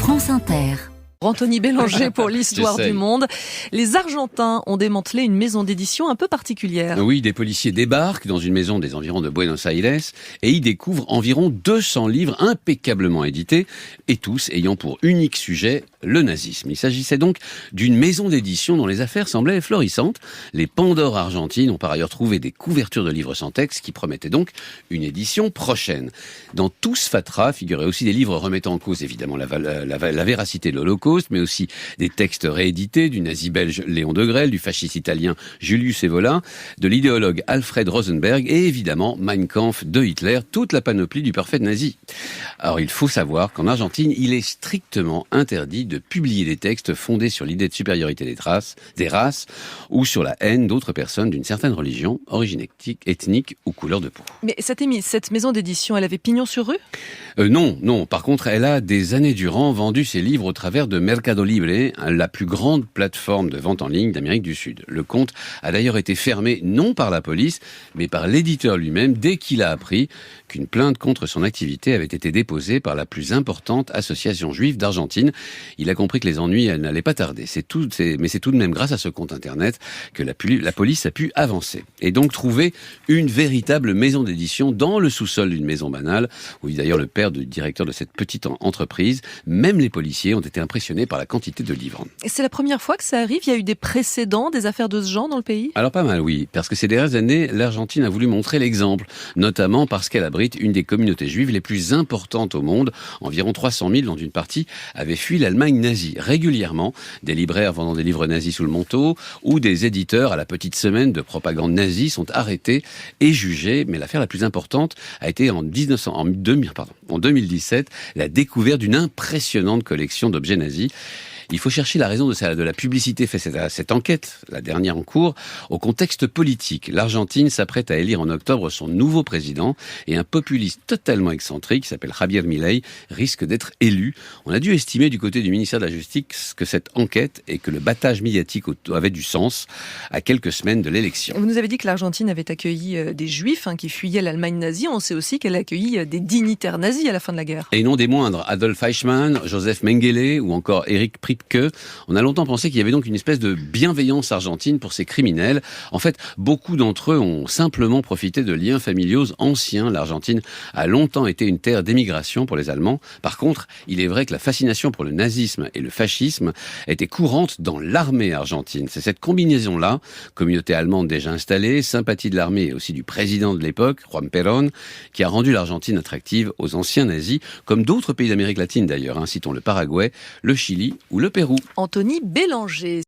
France Inter. Anthony Bélanger pour l'histoire du monde. Les Argentins ont démantelé une maison d'édition un peu particulière. Oui, des policiers débarquent dans une maison des environs de Buenos Aires et y découvrent environ 200 livres impeccablement édités et tous ayant pour unique sujet le nazisme. Il s'agissait donc d'une maison d'édition dont les affaires semblaient florissantes. Les Pandores argentines ont par ailleurs trouvé des couvertures de livres sans texte qui promettaient donc une édition prochaine. Dans tout ce fatras figuraient aussi des livres remettant en cause évidemment la véracité de l'Holocauste, mais aussi des textes réédités du nazi belge Léon Degrelle, du fasciste italien Julius Evola, de l'idéologue Alfred Rosenberg et évidemment Mein Kampf de Hitler, toute la panoplie du parfait nazi. Alors il faut savoir qu'en Argentine, il est strictement interdit de publier des textes fondés sur l'idée de supériorité des races ou sur la haine d'autres personnes d'une certaine religion, origine ethnique ou couleur de peau. Mais cette maison d'édition, elle avait pignon sur rue ? Non. Par contre, elle a des années durant vendu ses livres au travers de Mercado Libre, la plus grande plateforme de vente en ligne d'Amérique du Sud. Le compte a d'ailleurs été fermé non par la police, mais par l'éditeur lui-même dès qu'il a appris qu'une plainte contre son activité avait été déposée par la plus importante association juive d'Argentine. Il a compris que les ennuis n'allaient pas tarder. Mais c'est tout de même grâce à ce compte internet que la police a pu avancer. Et donc trouver une véritable maison d'édition dans le sous-sol d'une maison banale, où d'ailleurs le père du directeur de cette petite entreprise, même les policiers ont été impressionnés par la quantité de livres. Et c'est la première fois que ça arrive ? Il y a eu des précédents, des affaires de ce genre dans le pays ? Alors pas mal, oui, parce que ces dernières années, l'Argentine a voulu montrer l'exemple, notamment parce qu'elle abrite une des communautés juives les plus importantes au monde. Environ 300 000 dont une partie avaient fui l'Allemagne nazie. Régulièrement, des libraires vendant des livres nazis sous le manteau ou des éditeurs à la petite semaine de propagande nazie sont arrêtés et jugés. Mais l'affaire la plus importante a été en 2017, la découverte d'une impressionnante collection d'objets nazis. Il faut chercher la raison de la publicité faite à cette enquête, la dernière en cours, au contexte politique. L'Argentine s'apprête à élire en octobre son nouveau président et un populiste totalement excentrique qui s'appelle Javier Milei risque d'être élu. On a dû estimer du côté du ministère de la Justice que cette enquête et que le battage médiatique avait du sens à quelques semaines de l'élection. Vous nous avez dit que l'Argentine avait accueilli des juifs qui fuyaient l'Allemagne nazie. On sait aussi qu'elle a accueilli des dignitaires nazis à la fin de la guerre. Et non des moindres, Adolf Eichmann, Joseph Mengele ou encore Erich Priebke. On a longtemps pensé qu'il y avait donc une espèce de bienveillance argentine pour ces criminels. En fait, beaucoup d'entre eux ont simplement profité de liens familiaux anciens. L'Argentine a longtemps été une terre d'émigration pour les Allemands. Par contre, il est vrai que la fascination pour le nazisme et le fascisme était courante dans l'armée argentine. C'est cette combinaison-là, communauté allemande déjà installée, sympathie de l'armée et aussi du président de l'époque, Juan Perón, qui a rendu l'Argentine attractive aux anciens nazis, comme d'autres pays d'Amérique latine d'ailleurs, citons le Paraguay, le Chili ou le Pérou. Anthony Bélanger.